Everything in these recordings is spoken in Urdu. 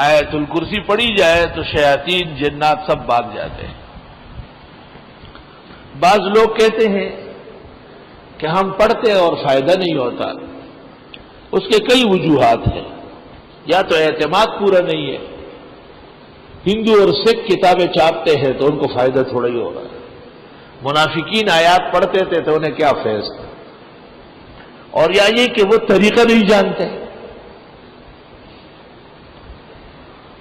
آیت الکرسی پڑھی جائے تو شیاطین جنات سب بھاگ جاتے ہیں۔ بعض لوگ کہتے ہیں کہ ہم پڑھتے اور فائدہ نہیں ہوتا، اس کے کئی وجوہات ہیں۔ یا تو اعتماد پورا نہیں ہے، ہندو اور سکھ کتابیں چھاپتے ہیں تو ان کو فائدہ تھوڑا ہی ہو رہا ہے، منافقین آیات پڑھتے تھے تو انہیں کیا فیض تھا، اور یا یہ کہ وہ طریقہ نہیں جانتے،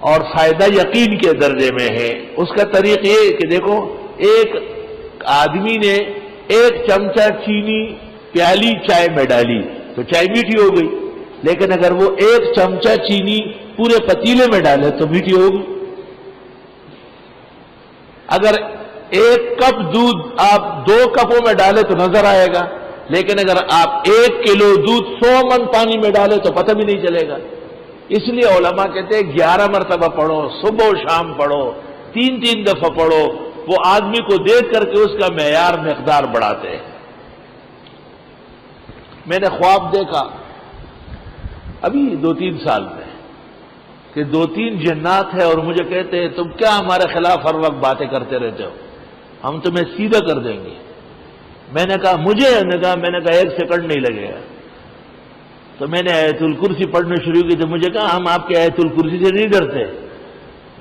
اور فائدہ یقین کے درجے میں ہے۔ اس کا طریقہ یہ کہ دیکھو، ایک آدمی نے ایک چمچہ چینی پیالی چائے میں ڈالی تو چائے میٹھی ہو گئی، لیکن اگر وہ ایک چمچہ چینی پورے پتیلے میں ڈالے تو میٹھی ہوگی۔ اگر ایک کپ دودھ آپ 2 کپوں میں ڈالے تو نظر آئے گا، لیکن اگر آپ 1 کلو دودھ 100 من پانی میں ڈالے تو پتہ بھی نہیں چلے گا۔ اس لیے علماء کہتے ہیں 11 مرتبہ پڑھو، صبح و شام پڑھو، 3 دفعہ پڑھو، وہ آدمی کو دیکھ کر کے اس کا معیار مقدار بڑھاتے ہیں۔ میں نے خواب دیکھا ابھی 2-3 سال میں کہ 2-3 جنات ہیں اور مجھے کہتے ہیں تم کیا ہمارے خلاف ہر وقت باتیں کرتے رہتے ہو، ہم تمہیں سیدھا کر دیں گے۔ میں نے کہا میں نے کہا 1 سیکنڈ نہیں لگے گا۔ تو میں نے آیت الکرسی پڑھنا شروع کی تو مجھے کہا ہم آپ کے آیت الکرسی سے نہیں ڈرتے۔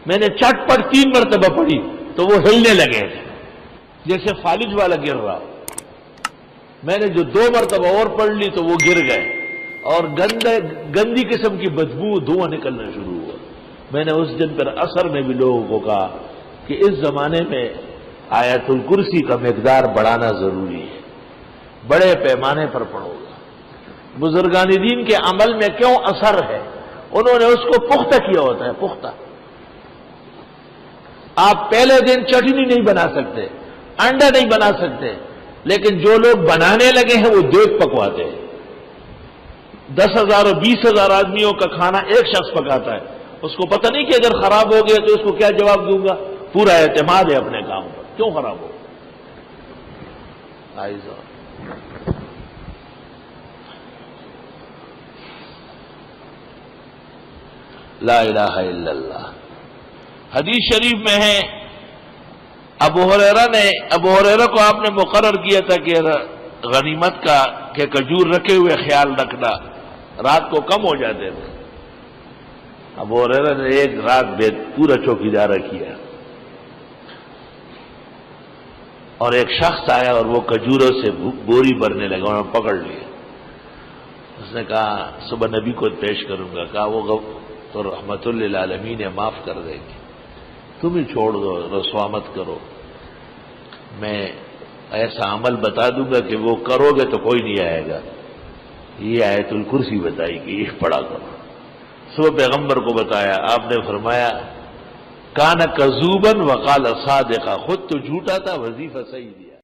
میں نے چٹ پٹ 3 مرتبہ پڑھی تو وہ ہلنے لگے جیسے فالج والا گر رہا۔ میں نے جو 2 مرتبہ اور پڑھ لی تو وہ گر گئے، اور گندی قسم کی بدبو دھواں نکلنا شروع ہوا۔ میں نے اس دن پر اثر میں بھی لوگوں کو کہا کہ اس زمانے میں آیت الکرسی کا مقدار بڑھانا ضروری ہے، بڑے پیمانے پر پڑھو گا۔ بزرگان دین کے عمل میں کیوں اثر ہے؟ انہوں نے اس کو پختہ کیا ہوتا ہے، پختہ۔ آپ پہلے دن چٹنی نہیں بنا سکتے، انڈا نہیں بنا سکتے، لیکن جو لوگ بنانے لگے ہیں وہ دیگ پکواتے ہیں۔ 10,000 اور 20,000 آدمیوں کا کھانا ایک شخص پکاتا ہے، اس کو پتہ نہیں کہ اگر خراب ہو گیا تو اس کو کیا جواب دوں گا۔ پورا اعتماد ہے اپنے کام پر، کیوں خراب ہو؟ لا الہ الا اللہ۔ حدیث شریف میں ہے ابو ہریرہ کو آپ نے مقرر کیا تھا کہ غنیمت کا کہ کھجور رکھے ہوئے خیال رکھنا، رات کو کم ہو جاتے تھے۔ ابو ہریرہ نے ایک رات پورا چوکیدارہ کیا، اور ایک شخص آیا اور وہ کھجوروں سے بوری بھرنے لگا، انہوں نے پکڑ لیا۔ اس نے کہا صبح نبی کو پیش کروں گا، کہا وہ تو رحمت للعالمین معاف کر دے گی، تم ہی چھوڑ دو، رسوا مت کرو، میں ایسا عمل بتا دوں گا کہ وہ کرو گے تو کوئی نہیں آئے گا۔ یہ آیت الکرسی بتائی کہ یہ پڑھا کرو۔ صبح پیغمبر کو بتایا، آپ نے فرمایا کان کذوبا وقال صادقا، خود تو جھوٹا تھا، وظیفہ صحیح دیا۔